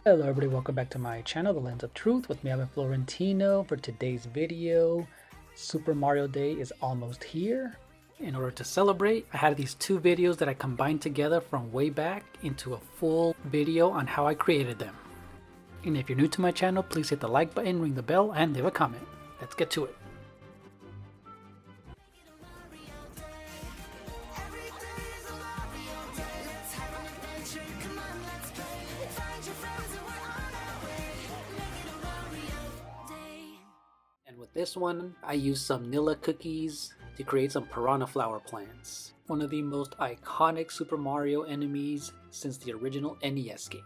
Hello everybody, welcome back to my channel, The Lens of Truth, with me, I'm Florentino. For today's video, Super Mario Day is almost here. In order to celebrate, I had these two videos that I combined together from way back into a full video on how I created them. And if you're new to my channel, please hit the like button, ring the bell, and leave a comment. Let's get to it. And with this one, I used some Nilla cookies to create some piranha flower plants. One of the most iconic Super Mario enemies since the original NES game.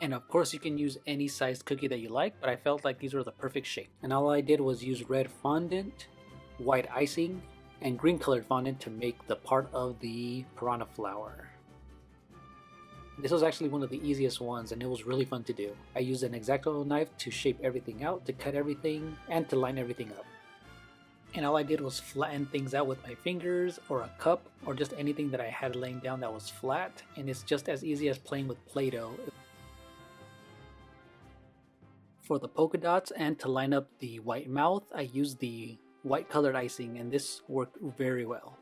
And of course you can use any sized cookie that you like, but I felt like these were the perfect shape. And all I did was use red fondant, white icing, and green colored fondant to make the part of the piranha flower. This was actually one of the easiest ones and it was really fun to do. I used an X-Acto knife to shape everything out, to cut everything, and to line everything up. And all I did was flatten things out with my fingers or a cup or just anything that I had laying down that was flat, and it's just as easy as playing with Play-Doh. For the polka dots and to line up the white mouth, I used the white colored icing and this worked very well.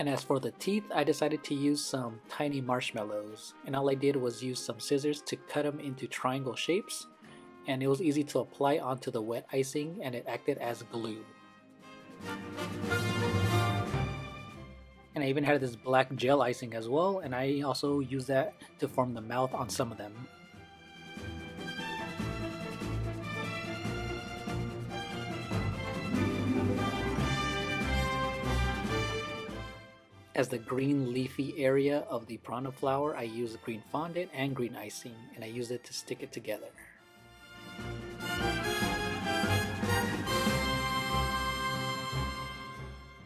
And as for the teeth, I decided to use some tiny marshmallows, and all I did was use some scissors to cut them into triangle shapes, and it was easy to apply onto the wet icing and it acted as glue. And I even had this black gel icing as well, and I also used that to form the mouth on some of them. As the green leafy area of the piranha flower, I used green fondant and green icing, and I used it to stick it together.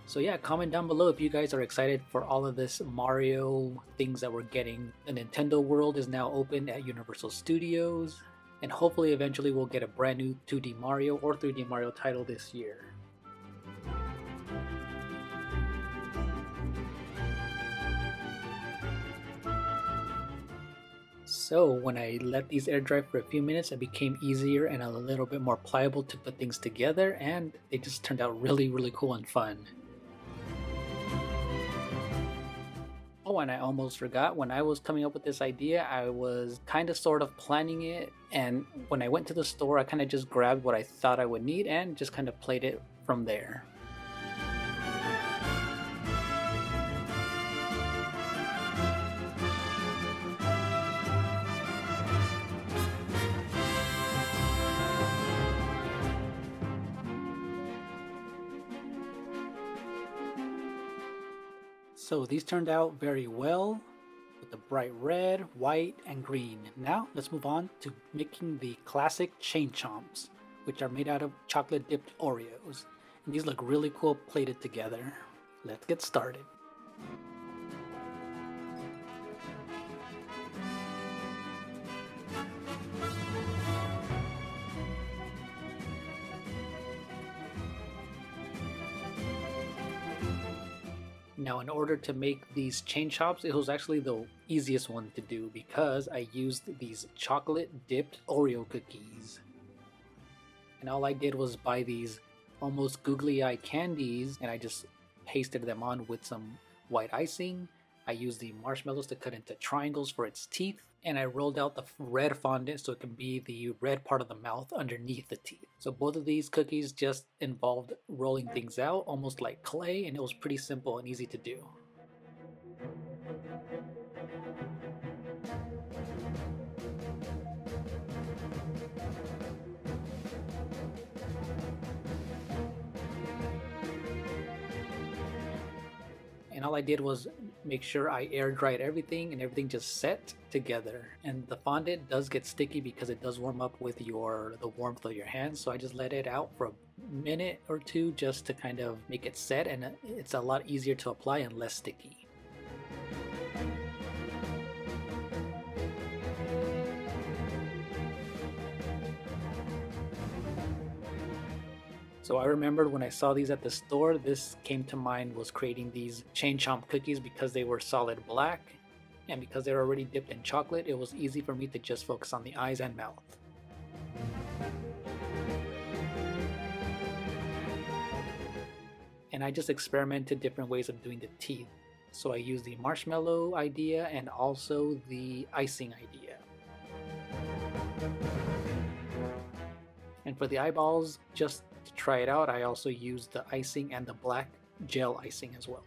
So yeah, comment down below if you guys are excited for all of this Mario things that we're getting. The Nintendo World is now open at Universal Studios, and hopefully eventually we'll get a brand new 2D Mario or 3D Mario title this year. So when I let these air dry for a few minutes, it became easier and a little bit more pliable to put things together, and they just turned out really cool and fun. Oh, and I almost forgot, when I was coming up with this idea, I was kind of sort of planning it, and when I went to the store, I kind of just grabbed what I thought I would need and just kind of played it from there. So these turned out very well with the bright red, white, and green. Now let's move on to making the classic chain chomps, which are made out of chocolate dipped Oreos. And these look really cool plated together. Let's get started. Now in order to make these chain chomps, it was actually the easiest one to do because I used these chocolate dipped Oreo cookies. And all I did was buy these almost googly eye candies and I just pasted them on with some white icing. I used the marshmallows to cut into triangles for its teeth, and I rolled out the red fondant so it can be the red part of the mouth underneath the teeth. So both of these cookies just involved rolling things out almost like clay, and it was pretty simple and easy to do. And all I did was make sure I air dried everything and everything just set together. And the fondant does get sticky because it does warm up with the warmth of your hands, so I just let it out for a minute or two just to kind of make it set, and it's a lot easier to apply and less sticky. So I remembered when I saw these at the store, this came to mind was creating these chain chomp cookies because they were solid black, and because they were already dipped in chocolate, it was easy for me to just focus on the eyes and mouth. And I just experimented different ways of doing the teeth. So I used the marshmallow idea and also the icing idea. And for the eyeballs, just to try it out, I also used the icing and the black gel icing as well.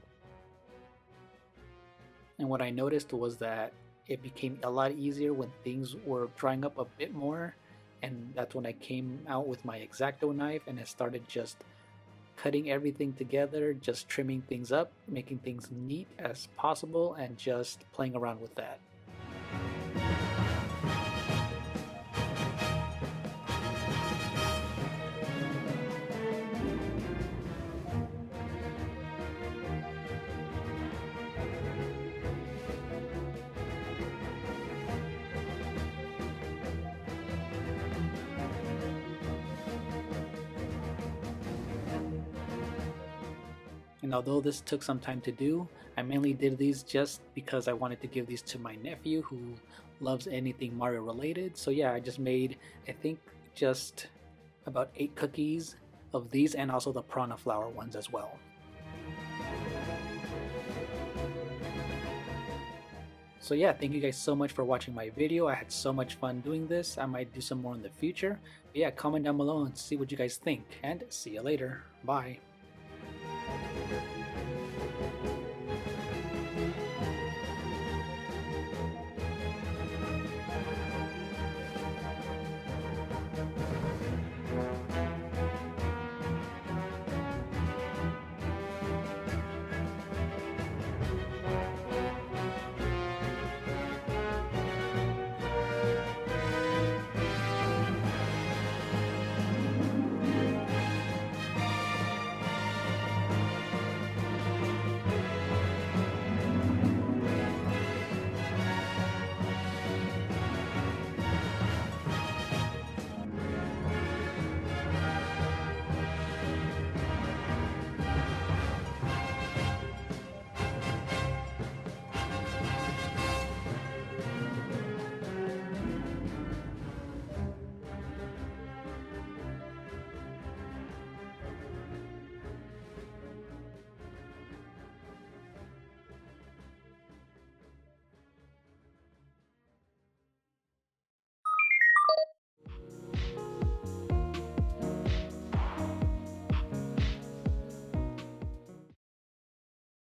And what I noticed was that it became a lot easier when things were drying up a bit more, and that's when I came out with my X-Acto knife and I started just cutting everything together, just trimming things up, making things neat as possible, and just playing around with that. And although this took some time to do, I mainly did these just because I wanted to give these to my nephew who loves anything Mario related. So yeah, I just made, I think, just about 8 cookies of these, and also the piranha flower ones as well. So yeah, thank you guys so much for watching my video. I had so much fun doing this. I might do some more in the future. But yeah, comment down below and see what you guys think, and see you later. Bye.